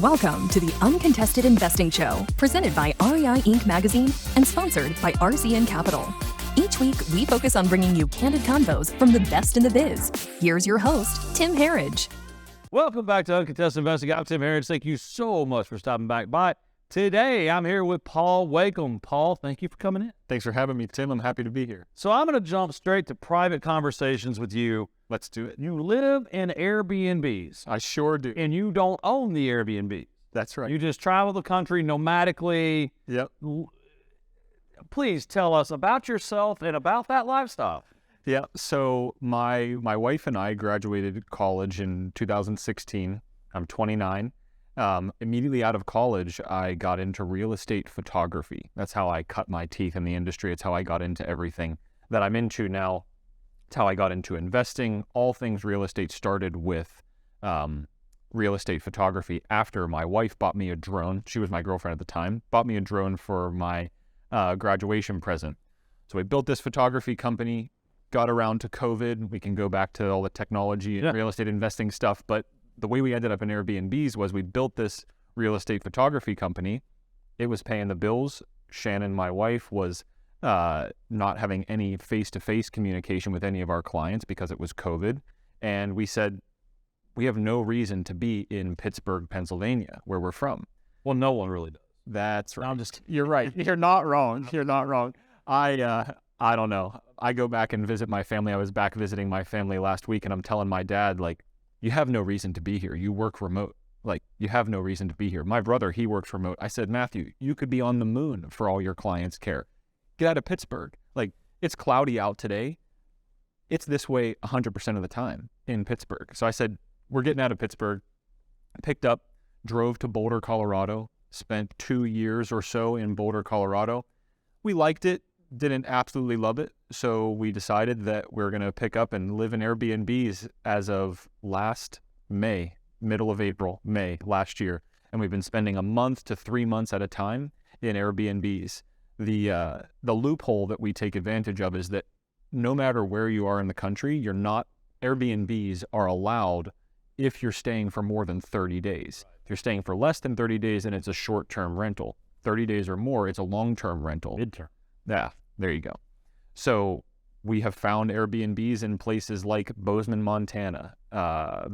Welcome to the Uncontested Investing Show, presented by REI Inc. magazine and sponsored by RCN Capital. Each week, we focus on bringing you candid convos from the best in the biz. Here's your host, Tim Harridge. Welcome back to Uncontested Investing. I'm Tim Harridge. Thank you so much for stopping back by. Today, I'm here with Paul Wakim. Paul, thank you for coming in. Thanks for having me, Tim. I'm happy to be here. So I'm going to jump straight to private conversations with you. Let's do it. You live in Airbnbs. I sure do. And you don't own the Airbnb. That's right. You just travel the country nomadically. Yep. Please tell us about yourself and about that lifestyle. Yeah. So my wife and I graduated college in 2016. I'm 29. Immediately out of college, I got into real estate photography. That's how I cut my teeth in the industry. It's how I got into everything that I'm into now. It's how I got into investing. All things real estate started with real estate photography after my wife bought me a drone. She was my girlfriend at the time, bought me a drone for my graduation present. So we built this photography company, got around to COVID. We can go back to all the technology and real estate investing stuff, but the way we ended up in Airbnbs was we built this real estate photography company. It was paying the bills. Shannon, my wife, was not having any face-to-face communication with any of our clients because it was COVID. And we said, we have no reason to be in Pittsburgh, Pennsylvania, where we're from. Well, no one really does. That's right. No, I'm just You're right. You're not wrong. You're not wrong. I don't know. I go back and visit my family. I was back visiting my family last week, and I'm telling my dad, like, you have no reason to be here. You work remote. Like, you have no reason to be here. My brother, he works remote. I said, Matthew, you could be on the moon for all your clients care. Get out of Pittsburgh. Like, it's cloudy out today. It's this way 100% of the time in Pittsburgh. So I said, we're getting out of Pittsburgh. Picked up, drove to Boulder, Colorado, spent 2 years or so in Boulder, Colorado. We liked it, didn't absolutely love it. So we decided that we're going to pick up and live in Airbnbs as of last May, middle of April, May last year. And we've been spending a month to 3 months at a time in Airbnbs. The loophole that we take advantage of is that no matter where you are in the country, Airbnbs are allowed if you're staying for more than 30 days. If you're staying for less than 30 days, then it's a short-term rental. 30 days or more, it's a long-term rental. midterm. Yeah, there you go. So we have found Airbnbs in places like Bozeman, Montana,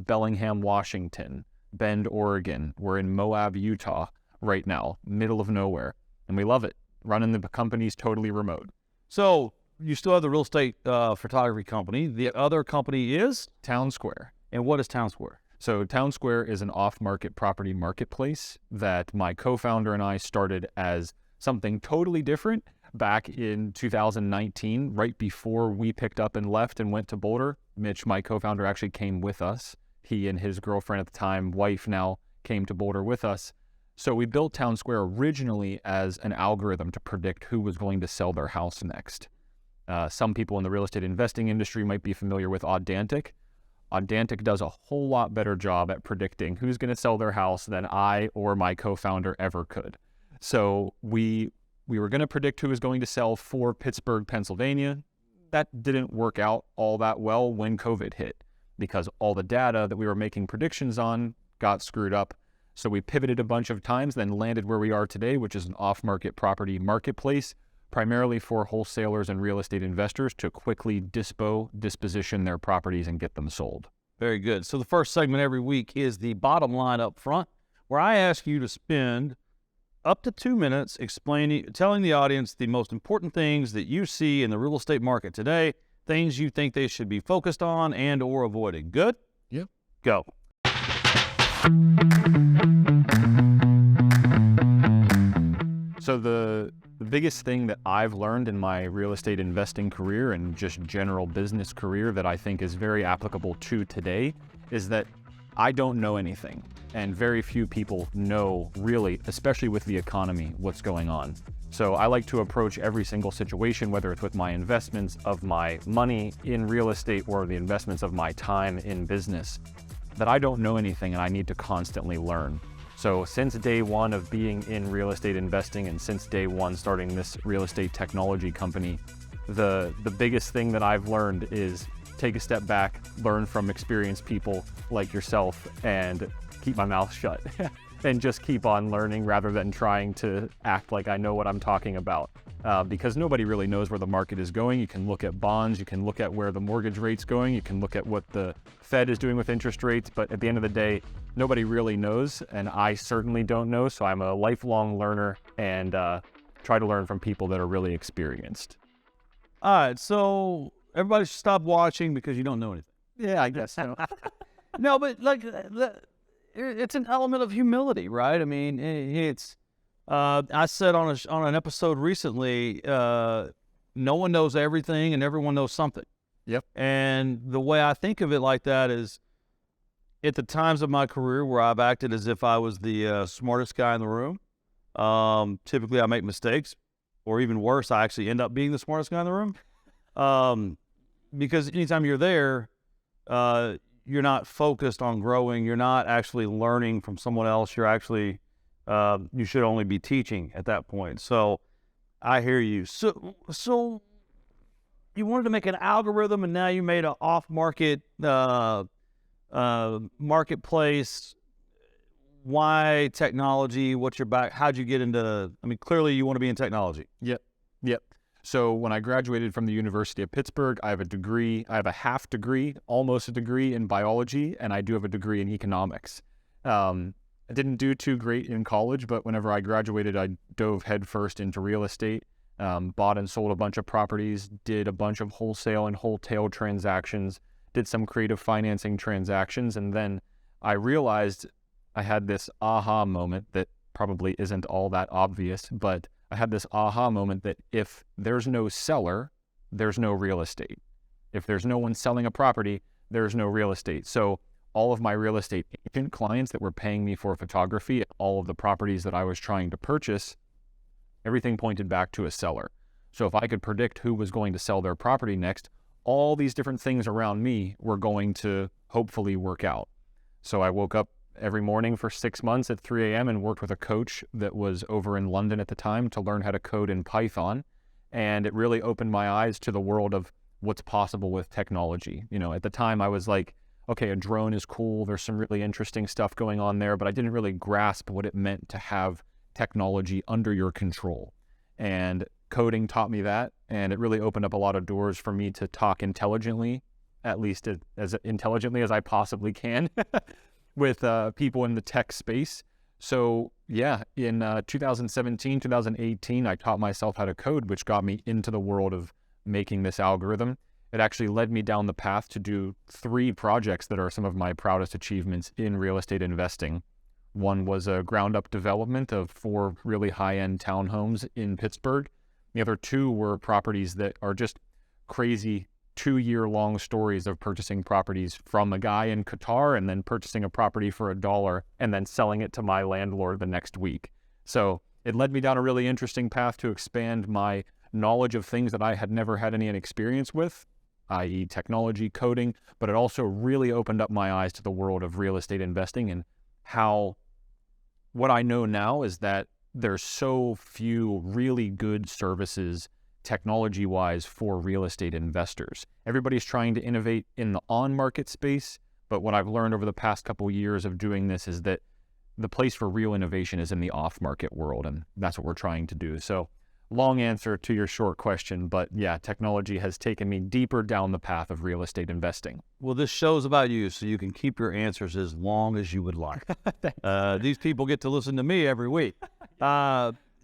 Bellingham, Washington, Bend, Oregon. We're in Moab, Utah right now, middle of nowhere. And we love it. Running the company's totally remote. So you still have the real estate photography company. The other company is? TwnSqr. And what is TwnSqr? So TwnSqr is an off-market property marketplace that my co-founder and I started as something totally different back in 2019, right before we picked up and left and went to Boulder. Mitch, my co-founder, actually came with us. He and his girlfriend at the time, wife now, came to Boulder with us. So we built TwnSqr originally as an algorithm to predict who was going to sell their house next. Some people in the real estate investing industry might be familiar with Audantic. Audantic does a whole lot better job at predicting who's going to sell their house than I or my co-founder ever could. So we were going to predict who was going to sell for Pittsburgh, Pennsylvania. That didn't work out all that well when COVID hit because all the data that we were making predictions on got screwed up. So we pivoted a bunch of times, then landed where we are today, which is an off-market property marketplace, primarily for wholesalers and real estate investors to quickly disposition their properties and get them sold. Very good. So the first segment every week is the bottom line up front, where I ask you to spend up to 2 minutes telling the audience the most important things that you see in the real estate market today, things you think they should be focused on and or avoiding. Good? Yep. Go. So the biggest thing that I've learned in my real estate investing career and just general business career that I think is very applicable to today is that I don't know anything. And very few people know really, especially with the economy, what's going on. So I like to approach every single situation, whether it's with my investments of my money in real estate or the investments of my time in business, that I don't know anything and I need to constantly learn. So since day one of being in real estate investing and since day one starting this real estate technology company, the biggest thing that I've learned is take a step back, learn from experienced people like yourself, and keep my mouth shut and just keep on learning rather than trying to act like I know what I'm talking about. Because nobody really knows where the market is going. You can look at bonds, you can look at where the mortgage rate's going, you can look at what the Fed is doing with interest rates, but at the end of the day, nobody really knows, and I certainly don't know, so I'm a lifelong learner and try to learn from people that are really experienced. All right, so everybody should stop watching because you don't know anything. Yeah, I guess so. No, but like, it's an element of humility, right? I mean, it's. I said on an episode recently, no one knows everything and everyone knows something. Yep. And the way I think of it like that is, at the times of my career where I've acted as if I was the smartest guy in the room, typically I make mistakes, or even worse, I actually end up being the smartest guy in the room. Because anytime you're there, you're not focused on growing. You're not actually learning from someone else. You're actually, you should only be teaching at that point. So I hear you. So you wanted to make an algorithm, and now you made an off-market marketplace. Why technology? What's your back? How'd you get into? I mean, clearly you want to be in technology. Yep. So when I graduated from the University of Pittsburgh, I have a degree. I have a half degree, almost a degree in biology, and I do have a degree in economics. I didn't do too great in college, but whenever I graduated, I dove headfirst into real estate, bought and sold a bunch of properties, did a bunch of wholesale and wholetail transactions, did some creative financing transactions, and then I realized I had this aha moment that probably isn't all that obvious, but I had this aha moment that if there's no seller, there's no real estate. If there's no one selling a property, there's no real estate. So all of my real estate agent clients that were paying me for photography, all of the properties that I was trying to purchase, everything pointed back to a seller. So if I could predict who was going to sell their property next, all these different things around me were going to hopefully work out. So I woke up every morning for 6 months at 3 a.m. and worked with a coach that was over in London at the time to learn how to code in Python. And it really opened my eyes to the world of what's possible with technology. You know, at the time I was like, okay, a drone is cool. There's some really interesting stuff going on there, but I didn't really grasp what it meant to have technology under your control. And coding taught me that, and it really opened up a lot of doors for me to talk intelligently, at least as intelligently as I possibly can, with people in the tech space. So yeah, in 2017, 2018, I taught myself how to code, which got me into the world of making this algorithm. It actually led me down the path to do 3 projects that are some of my proudest achievements in real estate investing. One was a ground-up development of 4 really high-end townhomes in Pittsburgh. The other 2 were properties that are just crazy 2-year-long stories of purchasing properties from a guy in Qatar and then purchasing a property for $1 and then selling it to my landlord the next week. So it led me down a really interesting path to expand my knowledge of things that I had never had any experience with, i.e. technology, coding, but it also really opened up my eyes to the world of real estate investing and how what I know now is that there's so few really good services technology-wise for real estate investors. Everybody's trying to innovate in the on-market space, but what I've learned over the past couple of years of doing this is that the place for real innovation is in the off-market world, and that's what we're trying to do. So long answer to your short question, but yeah, technology has taken me deeper down the path of real estate investing. Well, this show's about you, so you can keep your answers as long as you would like. These people get to listen to me every week.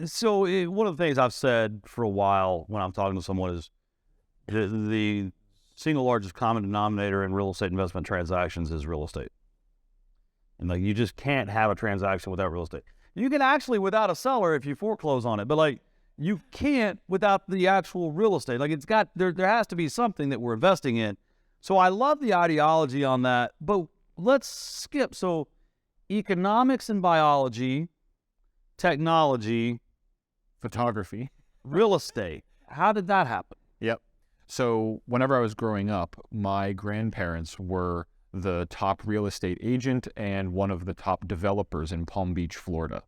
So one of the things I've said for a while when I'm talking to someone is the single largest common denominator in real estate investment transactions is real estate. And like, you just can't have a transaction without real estate. You can actually without a seller if you foreclose on it, but like, you can't without the actual real estate. Like, it's got, there has to be something that we're investing in. So I love the ideology on that, but let's skip. So economics and biology, technology, photography, real estate. How did that happen? Yep. So whenever I was growing up, my grandparents were the top real estate agent and one of the top developers in Palm Beach, Florida.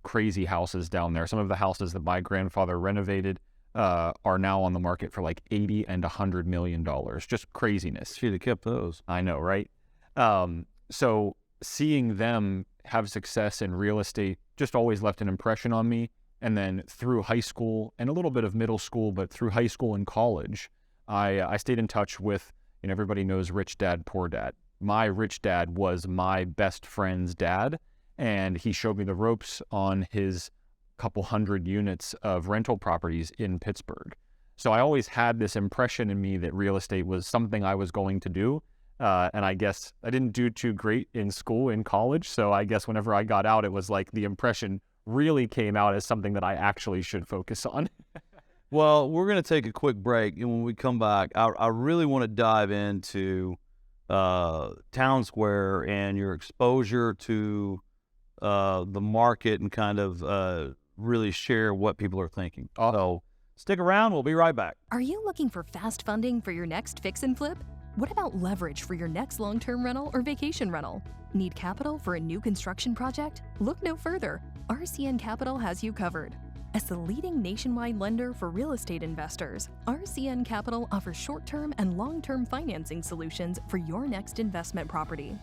Crazy houses down there. Some of the houses that my grandfather renovated are now on the market for like $80 and $100 million. Just craziness. Should have kept those. I know, right? So seeing them have success in real estate just always left an impression on me. And then through high school and a little bit of middle school, but through high school and college, I stayed in touch with, everybody knows Rich Dad, Poor Dad. My rich dad was my best friend's dad, and he showed me the ropes on his couple hundred units of rental properties in Pittsburgh. So I always had this impression in me that real estate was something I was going to do. And I guess I didn't do too great in school, in college. So I guess whenever I got out, it was like the impression really came out as something that I actually should focus on. Well, we're going to take a quick break. And when we come back, I really want to dive into TwnSqr and your exposure to the market and kind of really share what people are thinking. So stick around. We'll be right back. Are you looking for fast funding for your next fix and flip? What about leverage for your next long-term rental or vacation rental? Need capital for a new construction project? Look no further. RCN Capital has you covered. As the leading nationwide lender for real estate investors, RCN Capital offers short-term and long-term financing solutions for your next investment property.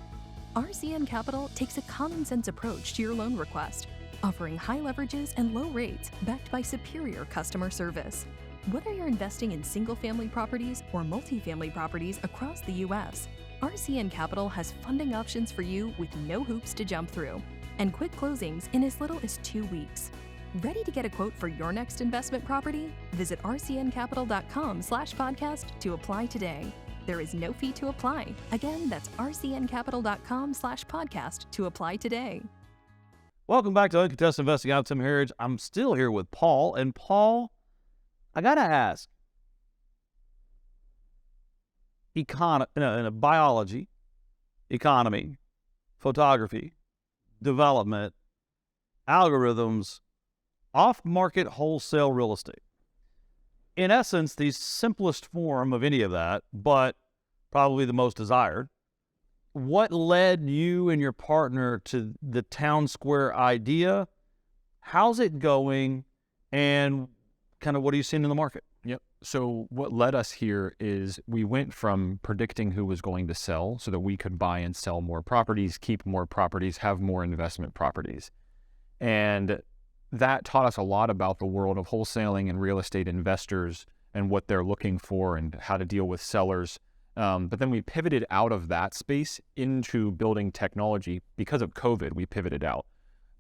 RCN Capital takes a common-sense approach to your loan request, offering high leverages and low rates backed by superior customer service. Whether you're investing in single-family properties or multifamily properties across the U.S., RCN Capital has funding options for you with no hoops to jump through and quick closings in as little as 2 weeks. Ready to get a quote for your next investment property? Visit rcncapital.com/podcast to apply today. There is no fee to apply. Again, that's rcncapital.com/podcast to apply today. Welcome back to Uncontested Investing. I'm Tim Harridge. I'm still here with Paul. And Paul, I got to ask, in biology, economy, photography, development, algorithms, off-market wholesale real estate. In essence, the simplest form of any of that, but probably the most desired. What led you and your partner to the TwnSqr idea? How's it going? And kind of what are you seeing in the market? Yep. So what led us here is we went from predicting who was going to sell so that we could buy and sell more properties, keep more properties, have more investment properties. And that taught us a lot about the world of wholesaling and real estate investors and what they're looking for and how to deal with sellers. But then we pivoted out of that space into building technology. Because of COVID, we pivoted out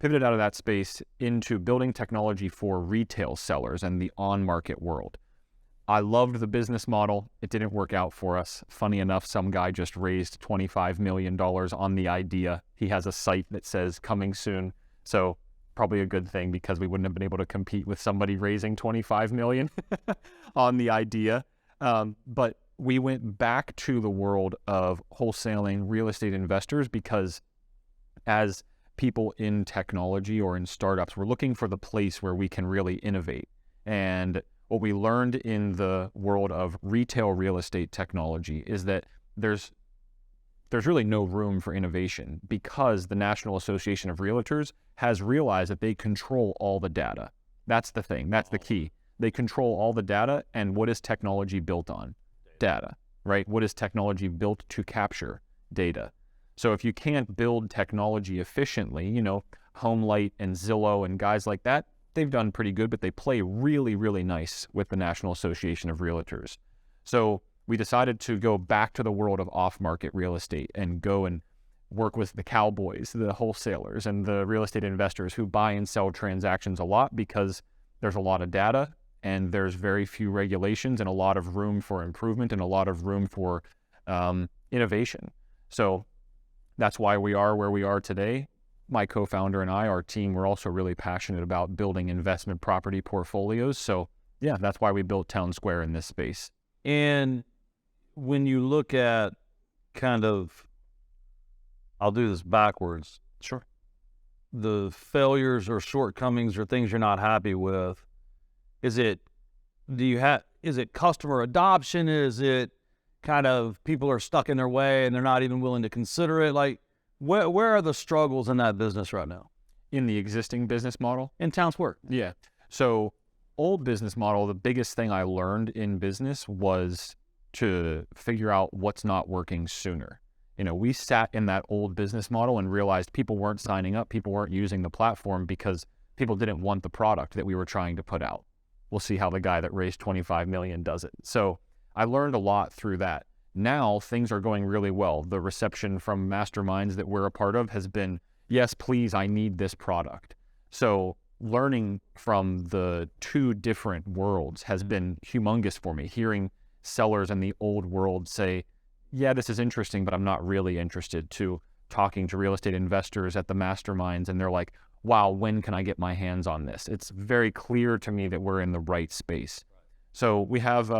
of that space into building technology for retail sellers and the on-market world. I loved the business model. It didn't work out for us. Funny enough, some guy just raised $25 million on the idea. He has a site that says coming soon. So probably a good thing because we wouldn't have been able to compete with somebody raising $25 million on the idea. But we went back to the world of wholesaling real estate investors because as people in technology or in startups, we're looking for the place where we can really innovate. And what we learned in the world of retail real estate technology is that there's really no room for innovation because the National Association of Realtors has realized that they control all the data. That's the thing. That's the key. They control all the data. And what is technology built on? Data, right? What is technology built to capture? Data. So if you can't build technology efficiently, HomeLight and Zillow and guys like that, they've done pretty good, but they play really, really nice with the National Association of Realtors. So we decided to go back to the world of off-market real estate and go and work with the cowboys, the wholesalers, and the real estate investors who buy and sell transactions a lot because there's a lot of data and there's very few regulations and a lot of room for improvement and a lot of room for innovation. So that's why we are where we are today. My co-founder and I, our team, we're also really passionate about building investment property portfolios. So yeah, that's why we built TwnSqr in this space. And when you look at kind of, I'll do this backwards. Sure. The failures or shortcomings or things you're not happy with, is it customer adoption? Is it kind of people are stuck in their way and they're not even willing to consider it? Like, where are the struggles in that business right now? In the existing business model? In TwnSqr. Yeah. So old business model, the biggest thing I learned in business was to figure out what's not working sooner. We sat in that old business model and realized people weren't signing up, people weren't using the platform because people didn't want the product that we were trying to put out. We'll see how the guy that raised 25 million does it. So I learned a lot through that. Now things are going really well. The reception from masterminds that we're a part of has been, yes, please, I need this product. So learning from the two different worlds has been humongous for me. Hearing sellers in the old world say, yeah, this is interesting, but I'm not really interested, to talking to real estate investors at the masterminds, and they're like, wow, when can I get my hands on this? It's very clear to me that we're in the right space. So we've had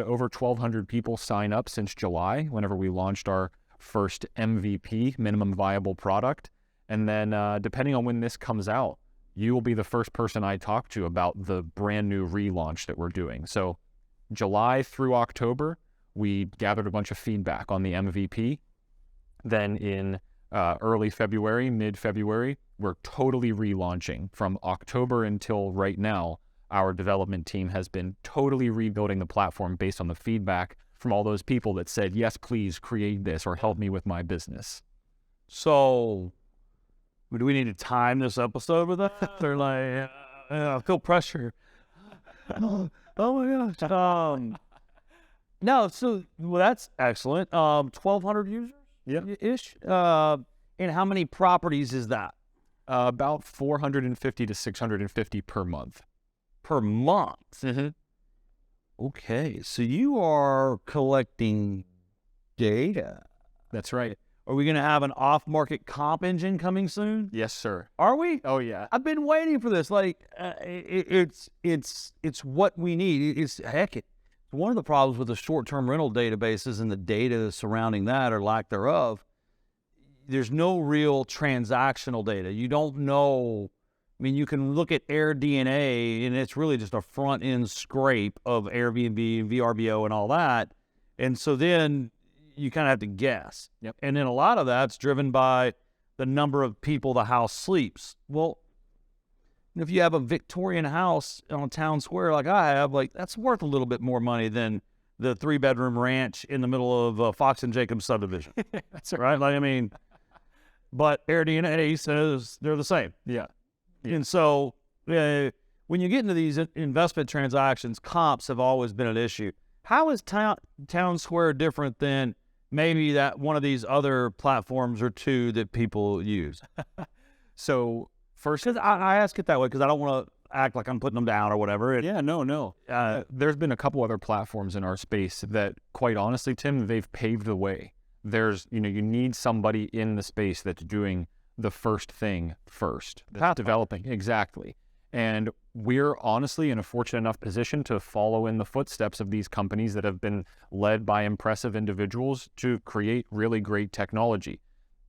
over 1,200 people sign up since July, whenever we launched our first MVP, minimum viable product. And then depending on when this comes out, you will be the first person I talk to about the brand new relaunch that we're doing. So July through October, we gathered a bunch of feedback on the MVP. Then in early February, mid-February, we're totally relaunching. From October until right now, our development team has been totally rebuilding the platform based on the feedback from all those people that said, yes, please create this or help me with my business. So do we need to time this episode with that? They're like, I feel pressure. Oh my gosh. No, well, that's excellent. 1,200 users? Yeah. Ish. And how many properties is that? About 450 to 650 per month. Per month? Mm-hmm. Okay, so you are collecting data. That's right. Are we going to have an off-market comp engine coming soon? Yes, sir. Are we? Oh, yeah. I've been waiting for this. Like, it's what we need. It's one of the problems with the short-term rental databases and the data surrounding that, or lack thereof. There's no real transactional data. You don't know. I mean, you can look at AirDNA, and it's really just a front-end scrape of Airbnb and VRBO and all that. And so then you kind of have to guess. Yep. And then a lot of that's driven by the number of people the house sleeps. Well, if you have a Victorian house on TwnSqr like I have, like, that's worth a little bit more money than the 3-bedroom ranch in the middle of Fox and Jacobs subdivision. That's right. Like, I mean, but AirDNA says they're the same. Yeah. And so when you get into these investment transactions, comps have always been an issue. How is TwnSqr different than maybe that one of these other platforms or two that people use? So first, because I ask it that way because I don't want to act like I'm putting them down or whatever. Yeah, no. There's been a couple other platforms in our space that, quite honestly, Tim, they've paved the way. There's, you need somebody in the space that's doing the first thing first. That's developing. Exactly. And we're honestly in a fortunate enough position to follow in the footsteps of these companies that have been led by impressive individuals to create really great technology.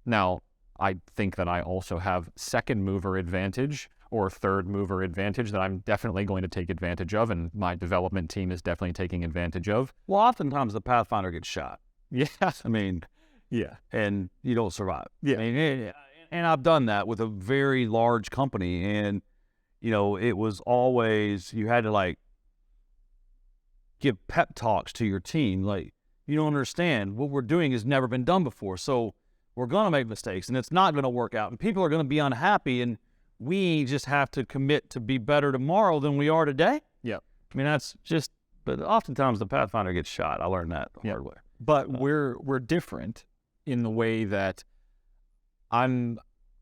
Now, I think that I also have second mover advantage or third mover advantage that I'm definitely going to take advantage of, and my development team is definitely taking advantage of. Well, oftentimes the Pathfinder gets shot. Yeah. I mean, yeah. And you don't survive. Yeah. I mean, and I've done that with a very large company, and it was always, you had to like give pep talks to your team. Like, you don't understand, what we're doing has never been done before. So we're going to make mistakes and it's not going to work out and people are going to be unhappy, and we just have to commit to be better tomorrow than we are today. Yeah. I mean, but oftentimes the Pathfinder gets shot. I learned that the hard way. But we're different in the way that I'm,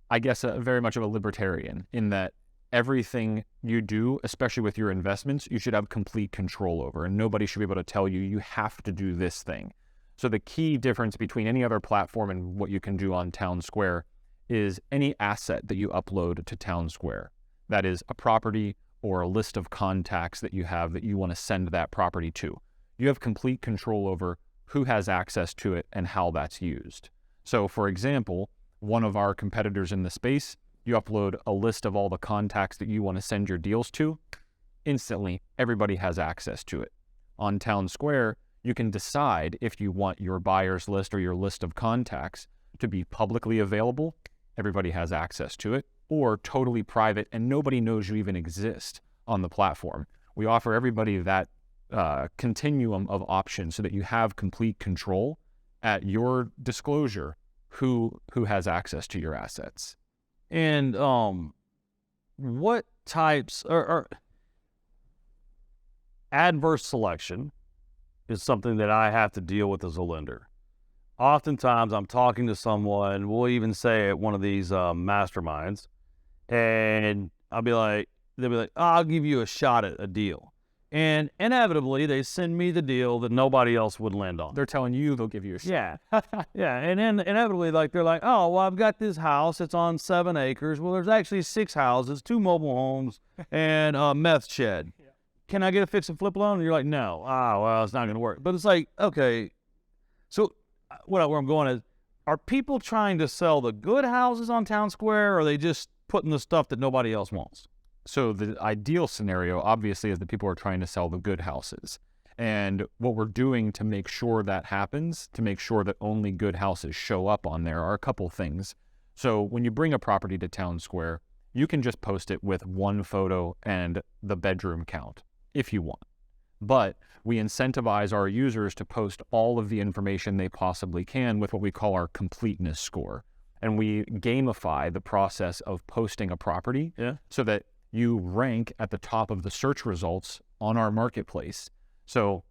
I guess, very much of a libertarian in that everything you do, especially with your investments, you should have complete control over, and nobody should be able to tell you, you have to do this thing. So the key difference between any other platform and what you can do on TwnSqr is any asset that you upload to TwnSqr, that is a property or a list of contacts that you have that you want to send that property to. You have complete control over who has access to it and how that's used. So for example, one of our competitors in the space, you upload a list of all the contacts that you want to send your deals to, instantly everybody has access to it. On TwnSqr, you can decide if you want your buyer's list or your list of contacts to be publicly available, everybody has access to it, or totally private and nobody knows you even exist on the platform. We offer everybody that continuum of options so that you have complete control at your disclosure who has access to your assets. And what types or adverse selection is something that I have to deal with as a lender. Oftentimes I'm talking to someone, we'll even say at one of these masterminds, and they'll be like, oh, I'll give you a shot at a deal. And inevitably they send me the deal that nobody else would lend on. They're telling you they'll give you a shot. Yeah. Yeah. And then inevitably, they're like, oh, well, I've got this house. It's on 7 acres. Well, there's actually 6 houses, 2 mobile homes, and a meth shed. Yeah. Can I get a fix and flip loan? And you're like, no. Well, it's not going to work. But it's like, okay. So where I'm going is, are people trying to sell the good houses on TwnSqr, or are they just putting the stuff that nobody else wants? So the ideal scenario, obviously, is that people are trying to sell the good houses. And what we're doing to make sure that happens, to make sure that only good houses show up on there, are a couple things. So when you bring a property to TwnSqr, you can just post it with one photo and the bedroom count if you want. But we incentivize our users to post all of the information they possibly can with what we call our completeness score. And we gamify the process of posting a property so that you rank at the top of the search results on our marketplace. So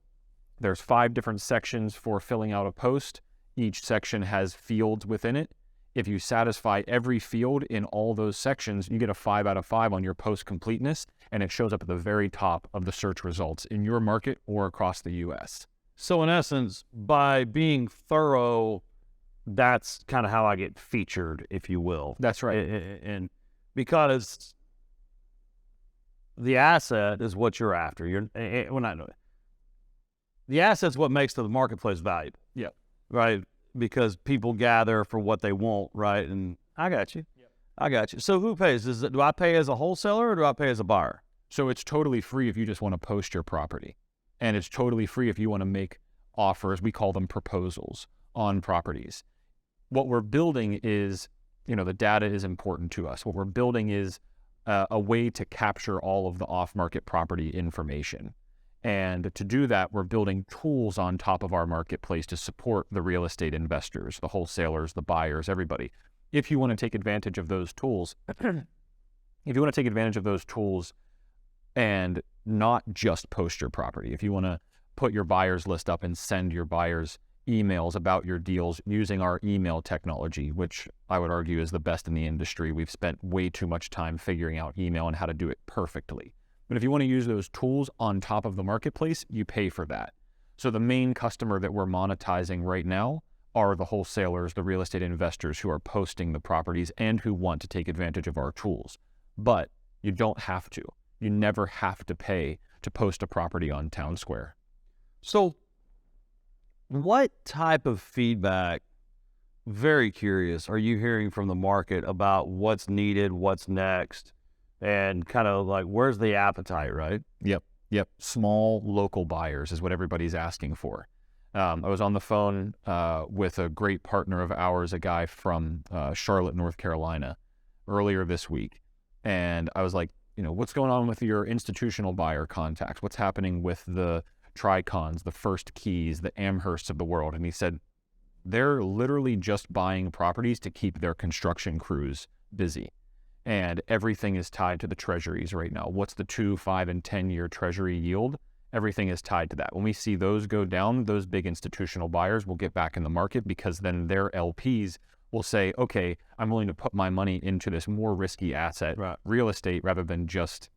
there's 5 different sections for filling out a post. Each section has fields within it. If you satisfy every field in all those sections, you get a 5 out of 5 on your post completeness, and it shows up at the very top of the search results in your market or across the US. So in essence, by being thorough, that's kind of how I get featured, if you will. That's right. And because the asset is what you're after. The asset's what makes the marketplace valuable. Yeah. Right? Because people gather for what they want, right? And I got you. Yep. I got you. So who pays? Do I pay as a wholesaler or do I pay as a buyer? So it's totally free if you just want to post your property. And it's totally free if you want to make offers. We call them proposals on properties. What we're building is, the data is important to us. What we're building is a way to capture all of the off-market property information. And to do that, we're building tools on top of our marketplace to support the real estate investors, the wholesalers, the buyers, everybody. If you want to take advantage of those tools, and not just post your property, if you want to put your buyers list up and send your buyers emails about your deals using our email technology, which I would argue is the best in the industry. We've spent way too much time figuring out email and how to do it perfectly. But if you want to use those tools on top of the marketplace, you pay for that. So the main customer that we're monetizing right now are the wholesalers, the real estate investors who are posting the properties and who want to take advantage of our tools. But you don't have to. You never have to pay to post a property on TwnSqr. So what type of feedback, very curious, are you hearing from the market about what's needed, what's next, and kind of like where's the appetite, right? Yep. Small local buyers is what everybody's asking for. I was on the phone with a great partner of ours, a guy from Charlotte, North Carolina, earlier this week. And I was like, what's going on with your institutional buyer contacts? What's happening with the Tricons, the First Keys, the Amhersts of the world? And he said, they're literally just buying properties to keep their construction crews busy. And everything is tied to the treasuries right now. What's the 2, 5, and 10-year treasury yield? Everything is tied to that. When we see those go down, those big institutional buyers will get back in the market because then their LPs will say, okay, I'm willing to put my money into this more risky asset, right, real estate, rather than just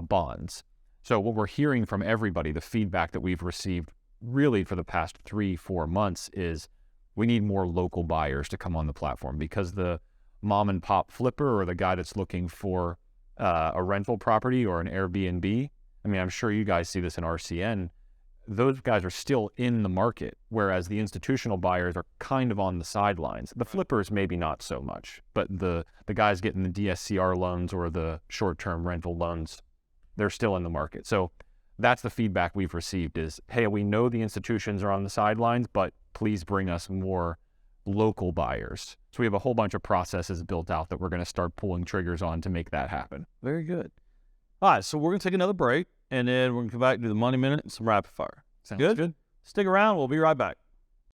bonds. So what we're hearing from everybody, the feedback that we've received really for the past 3-4 months is we need more local buyers to come on the platform, because the mom and pop flipper or the guy that's looking for a rental property or an Airbnb, I mean, I'm sure you guys see this in RCN, those guys are still in the market, whereas the institutional buyers are kind of on the sidelines. The flippers maybe not so much, but the guys getting the DSCR loans or the short-term rental loans, they're still in the market. So that's the feedback we've received is, hey, we know the institutions are on the sidelines, but please bring us more local buyers. So we have a whole bunch of processes built out that we're going to start pulling triggers on to make that happen. Very good. All right, so we're going to take another break, and then we're going to come back and do the Money Minute and some rapid fire. Sounds good. Stick around. We'll be right back.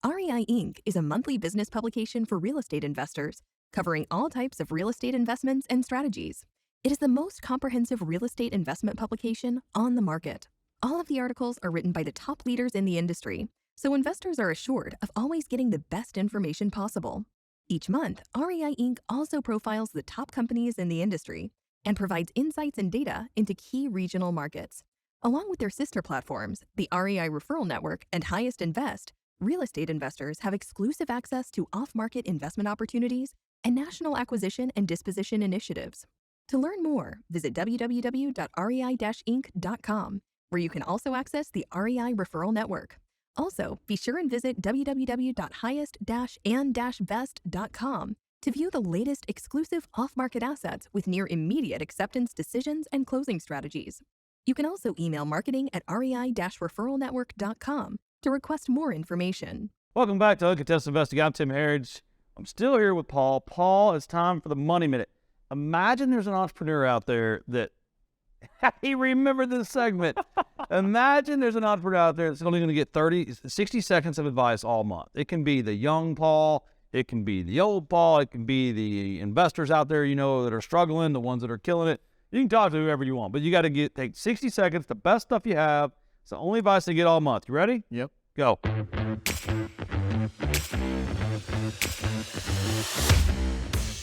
REI Inc. is a monthly business publication for real estate investors, covering all types of real estate investments and strategies. It is the most comprehensive real estate investment publication on the market. All of the articles are written by the top leaders in the industry, so investors are assured of always getting the best information possible. Each month, REI Inc. also profiles the top companies in the industry and provides insights and data into key regional markets. Along with their sister platforms, the REI Referral Network and Highest Invest, real estate investors have exclusive access to off-market investment opportunities and national acquisition and disposition initiatives. To learn more, visit www.rei-inc.com, where you can also access the REI Referral Network. Also, be sure and visit www.highest-and-best.com to view the latest exclusive off-market assets with near immediate acceptance decisions and closing strategies. You can also email marketing@rei-referralnetwork.com to request more information. Welcome back to Uncontested Investing. I'm Tim Harridge. I'm still here with Paul. Paul, it's time for the Money Minute. Imagine there's an entrepreneur out there that he remembered this segment. Imagine there's an entrepreneur out there that's only going to get 60 seconds of advice all month. It can be the young Paul. It can be the old Paul. It can be the investors out there, that are struggling, the ones that are killing it. You can talk to whoever you want, but you got to take 60 seconds, the best stuff you have. It's the only advice they get all month. You ready? Yep. Go.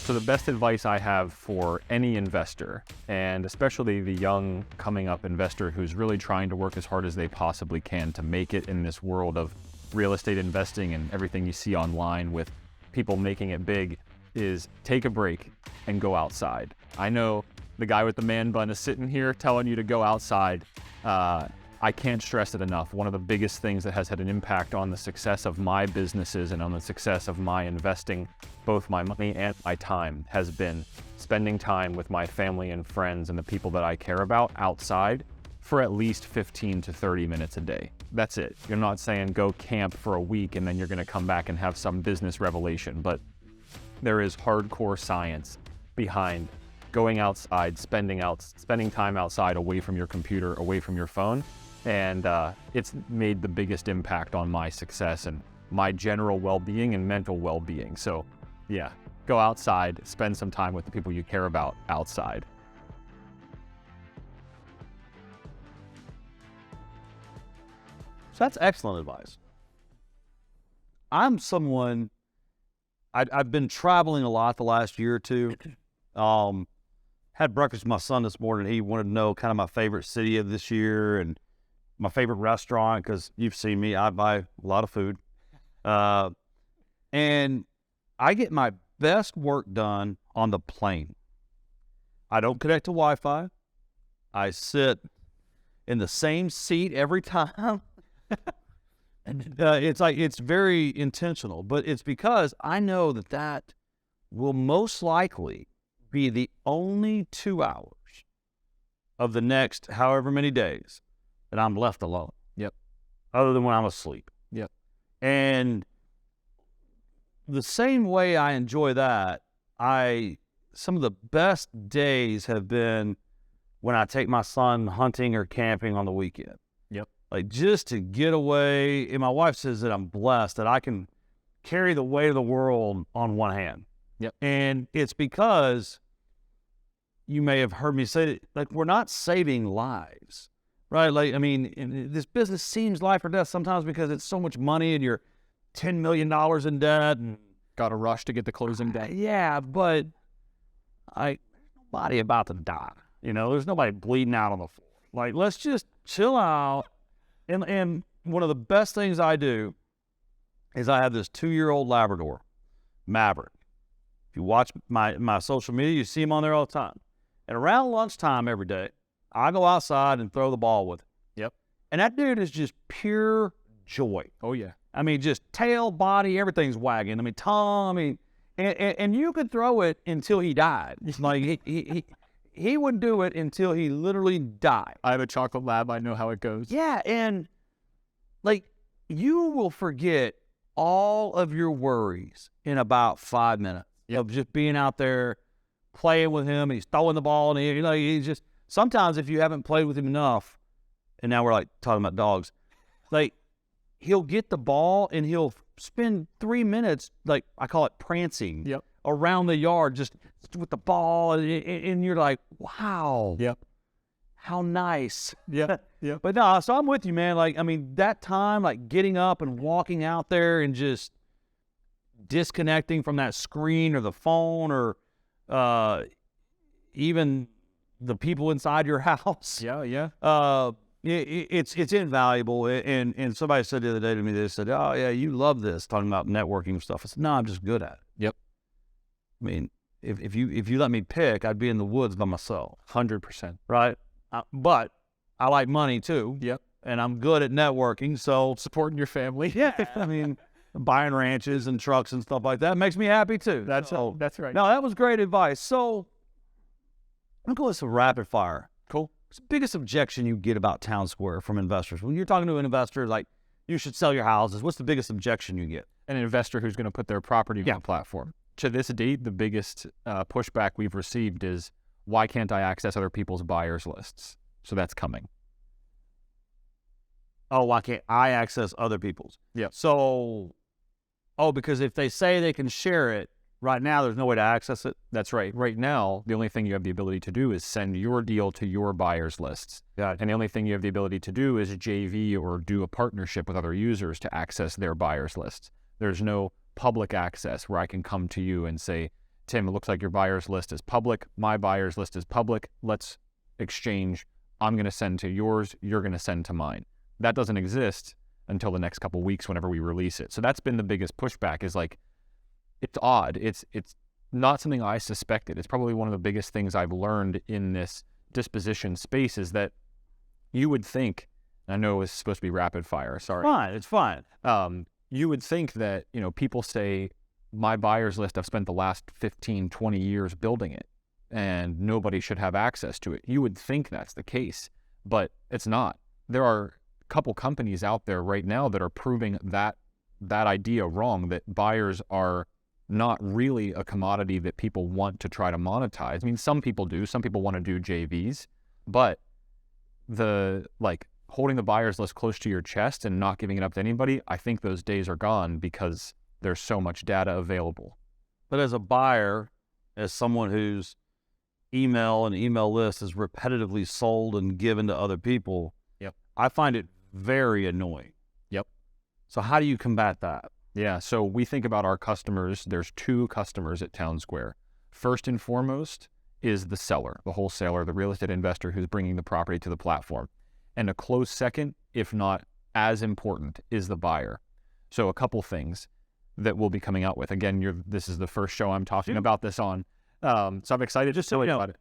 So the best advice I have for any investor, and especially the young coming up investor who's really trying to work as hard as they possibly can to make it in this world of real estate investing and everything you see online with people making it big, is take a break and go outside. I know the guy with the man bun is sitting here telling you to go outside. I can't stress it enough. One of the biggest things that has had an impact on the success of my businesses and on the success of my investing, both my money and my time, has been spending time with my family and friends and the people that I care about outside for at least 15 to 30 minutes a day. That's it. You're not saying go camp for a week and then you're going to come back and have some business revelation, but there is hardcore science behind going outside, spending time outside, away from your computer, away from your phone. And it's made the biggest impact on my success and my general well-being and mental well-being. So yeah, go outside, spend some time with the people you care about outside. So that's excellent advice. I'm someone, I've been traveling a lot the last year or two. Had breakfast with my son this morning. He wanted to know kind of my favorite city of this year and my favorite restaurant, because you've seen me, I buy a lot of food. And I get my best work done on the plane. I don't connect to Wi-Fi. I sit in the same seat every time. It's very intentional, but it's because I know that will most likely be the only 2 hours of the next however many days that I'm left alone. Yep. Other than when I'm asleep. Yep. And the same way I enjoy that, some of the best days have been when I take my son hunting or camping on the weekend. Yep. Like, just to get away. And my wife says that I'm blessed that I can carry the weight of the world on one hand. Yep. And it's because you may have heard me say that, like, we're not saving lives, right? Like, I mean, this business seems life or death sometimes because it's so much money and you're $10 million in debt and got to rush to get the closing day. Yeah, but there's nobody about to die. There's nobody bleeding out on the floor. Like, let's just chill out. And one of the best things I do is I have this 2-year-old Labrador, Maverick. If you watch my social media, you see him on there all the time. And around lunchtime every day, I go outside and throw the ball with him. Yep. And that dude is just pure joy. Oh, yeah. I mean, just tail, body, everything's wagging. I mean, tongue, and you could throw it until he died. Like, he would do it until he literally died. I have a chocolate lab. I know how it goes. Yeah, and, like, you will forget all of your worries in about 5 minutes. Yep. Of just being out there playing with him. He's throwing the ball, and he's just, sometimes if you haven't played with him enough, and now we're like talking about dogs, like, he'll get the ball and he'll spend 3 minutes, like I call it prancing, Yep. around the yard just with the ball, and you're like, wow, Yep. how nice. Yeah. Yeah. But no, so I'm with you, man. Like, I mean, that time, like getting up and walking out there and just disconnecting from that screen or the phone or even the people inside your house. Yeah. Yeah. It's invaluable. And somebody said the other day to me, they said, "Oh yeah, you love this," talking about networking stuff. I said, "No, I'm just good at it." Yep. I mean, if you let me pick, I'd be in the woods by myself. 100%. Right. But I like money too. Yep. And I'm good at networking. So Supporting your family. yeah, I mean, buying ranches and trucks and stuff like that makes me happy too. That's right. No, that was great advice. So I'm going with some rapid fire. Cool. What's the biggest objection you get about TwnSqr from investors? When you're talking to an investor, like, you should sell your houses, what's the biggest objection you get? An investor who's going to put their property on the platform. To this date, the biggest pushback we've received is, why can't I access other people's buyers lists? So that's coming. Oh, why can't I access other people's? Yeah. So, because if they say they can share it, right now there's no way to access it. That's right. Right now, the only thing you have the ability to do is send your deal to your buyers lists. Got it. And the only thing you have the ability to do is JV or do a partnership with other users to access their buyers lists. There's no public access where I can come to you and say, Tim, it looks like your buyers list is public. My buyers list is public. Let's exchange. I'm going to send to yours. You're going to send to mine. That doesn't exist until the next couple of weeks whenever we release it. So that's been the biggest pushback, is like, it's odd. It's not something I suspected. It's probably one of the biggest things I've learned in this disposition space, is that you would think, I know it's supposed to be rapid fire, sorry. It's fine. You would think that, people say, my buyer's list, I've spent the last 15, 20 years building it, and nobody should have access to it. You would think that's the case, but it's not. There are a couple companies out there right now that are proving that idea wrong, that buyers are not really a commodity that people want to try to monetize. I mean, some people do. Some people want to do JVs, but holding the buyer's list close to your chest and not giving it up to anybody, I think those days are gone, because there's so much data available. But as a buyer, as someone whose email and email list is repetitively sold and given to other people, yep, I find it very annoying. Yep. So how do you combat that? Yeah, so we think about our customers. There's two customers at TwnSqr. First and foremost is the seller, the wholesaler, the real estate investor who's bringing the property to the platform. And a close second, if not as important, is the buyer. So a couple things that we'll be coming out with. Again, this is the first show I'm talking about this on. So I'm excited to tell you about it.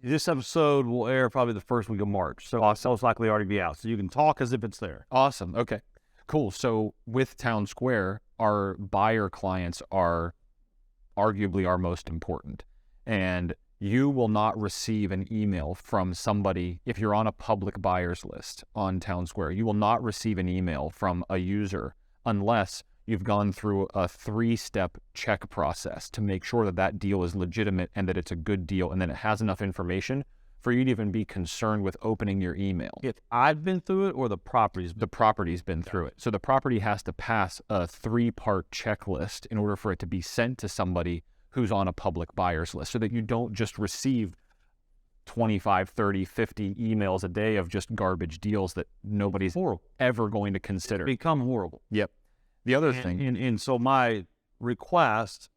This episode will air probably the first week of March, so awesome. It'll most likely already be out. So you can talk as if it's there. Awesome. Okay, cool. So with TwnSqr, our buyer clients are arguably our most important. And you will not receive an email from somebody, if you're on a public buyers list on TwnSqr, you will not receive an email from a user unless you've gone through a 3-step check process to make sure that that deal is legitimate and that it's a good deal, and then it has enough information for you to even be concerned with opening your email. If I've been through it or the property's been through it. So the property has to pass a 3-part checklist in order for it to be sent to somebody who's on a public buyers list, so that you don't just receive 25, 30, 50 emails a day of just garbage deals that nobody's ever going to consider. Become horrible. Yep. The other thing. And so my request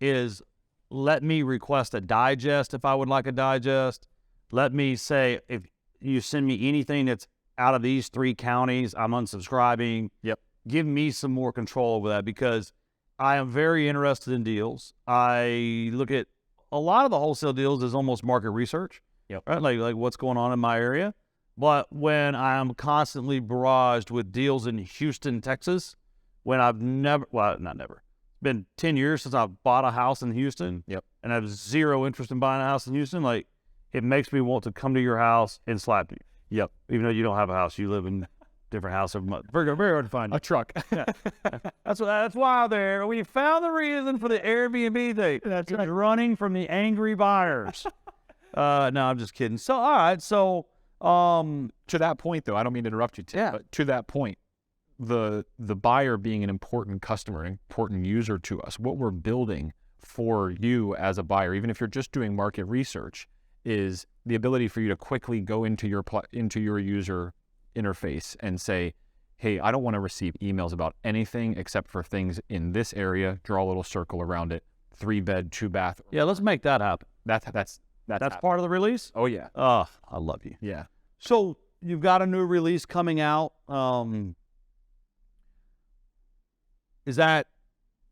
is, let me request a digest if I would like a digest. Let me say, if you send me anything that's out of these 3 counties, I'm unsubscribing. Yep. Give me some more control over that, because I am very interested in deals. I look at a lot of the wholesale deals as almost market research. Yep. Right? Like what's going on in my area. But when I'm constantly barraged with deals in Houston, Texas, when I've never, well, not never, it's been 10 years since I've bought a house in Houston. Yep. And I have zero interest in buying a house in Houston, like, it makes me want to come to your house and slap you. Yep. Even though you don't have a house, you live in different house every month. Very, very hard to find a truck. Yeah. That's why we found the reason for the Airbnb thing. That's right. Running from the angry buyers. No, I'm just kidding. So, all right. So, to that point, though, I don't mean to interrupt you, Tim, but to that point, the buyer being an important customer, an important user to us, what we're building for you as a buyer, even if you're just doing market research, is the ability for you to quickly go into your user interface and say, hey, I don't want to receive emails about anything except for things in this area. Draw a little circle around it. 3-bed, 2-bath. Yeah, let's make that happen. That's part of the release? Oh, yeah. Oh, I love you. Yeah. So you've got a new release coming out. Is that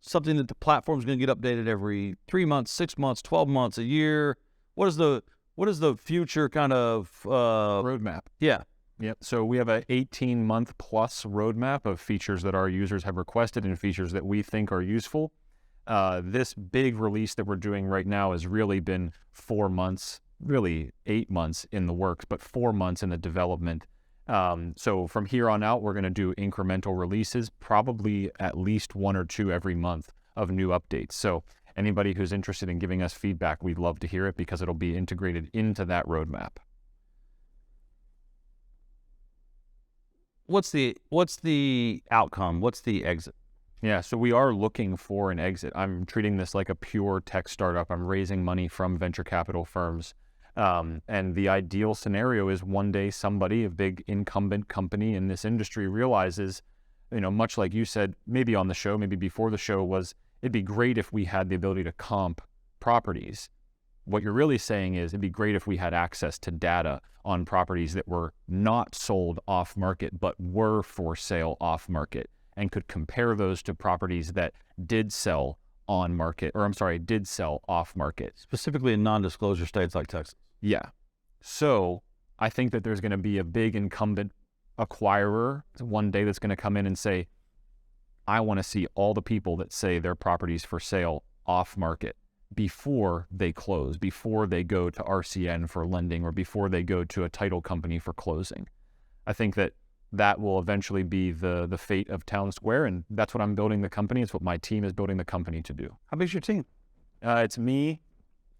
something that the platform is going to get updated every 3 months, 6 months, 12 months, a year? What is the future kind of roadmap? Yeah. Yep. So we have a 18-month plus roadmap of features that our users have requested and features that we think are useful. This big release that we're doing right now has really been 4 months, really 8 months in the works, but 4 months in the development. So from here on out, we're going to do incremental releases, probably at least 1 or 2 every month of new updates. So anybody who's interested in giving us feedback, we'd love to hear it because it'll be integrated into that roadmap. What's the outcome? What's the exit? Yeah, so we are looking for an exit. I'm treating this like a pure tech startup. I'm raising money from venture capital firms. And the ideal scenario is one day somebody, a big incumbent company in this industry, realizes, much like you said, maybe on the show, maybe before the show, was it'd be great if we had the ability to comp properties. What you're really saying is it'd be great if we had access to data on properties that were not sold off market, but were for sale off market, and could compare those to properties that did sell on market, did sell off market. Specifically in non-disclosure states like Texas. Yeah. So I think that there's going to be a big incumbent acquirer one day that's going to come in and say, I want to see all the people that say their property's for sale off market before they close, before they go to RCN for lending, or before they go to a title company for closing. I think that will eventually be the fate of TwnSqr, and that's what I'm building the company. It's what my team is building the company to do. How big's your team? It's me,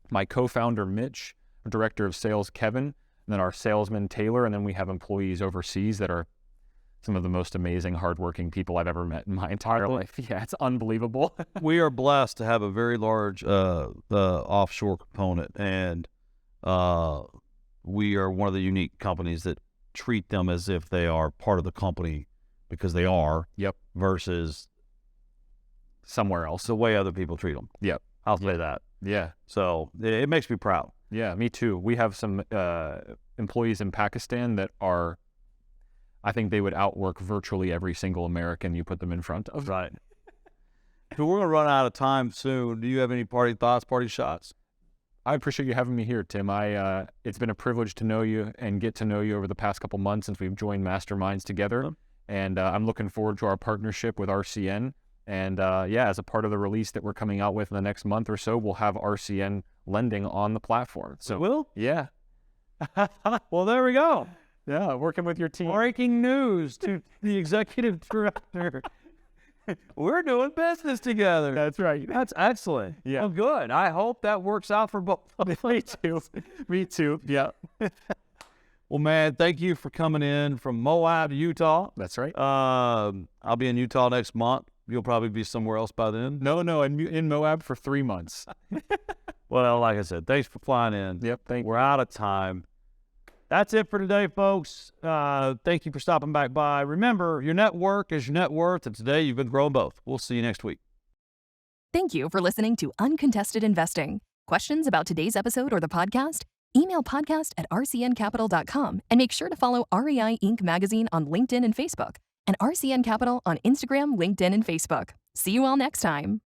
my co-founder Mitch, director of sales Kevin, and then our salesman Taylor, and then we have employees overseas that are some of the most amazing, hardworking people I've ever met in my entire life. Yeah, it's unbelievable. We are blessed to have a very large offshore component, and we are one of the unique companies that treat them as if they are part of the company, because they are. Yep. Versus somewhere else. The way other people treat them. Yep. I'll say that. Yeah. So it makes me proud. Yeah, me too. We have some employees in Pakistan that are, I think they would outwork virtually every single American you put them in front of. Right. So we're going to run out of time soon. Do you have any party thoughts, party shots? I appreciate you having me here, Tim. It's been a privilege to know you and get to know you over the past couple months since we've joined Masterminds together. And I'm looking forward to our partnership with RCN. And as a part of the release that we're coming out with in the next month or so, we'll have RCN lending on the platform. So will? Yeah. Well, there we go. Yeah, working with your team. Breaking news to the executive director. We're doing business together. That's right. That's excellent. Yeah. Well, good. I hope that works out for both. Me too. Me too. Yeah. Well, man, thank you for coming in from Moab to Utah. That's right. I'll be in Utah next month. You'll probably be somewhere else by then. No, I'm in Moab for 3 months. Well, like I said, thanks for flying in. Yep. We're out of time. That's it for today, folks. Thank you for stopping back by. Remember, your network is your net worth, and today you've been growing both. We'll see you next week. Thank you for listening to Uncontested Investing. Questions about today's episode or the podcast? Email podcast@rcncapital.com and make sure to follow REI Inc. magazine on LinkedIn and Facebook, and RCN Capital on Instagram, LinkedIn, and Facebook. See you all next time.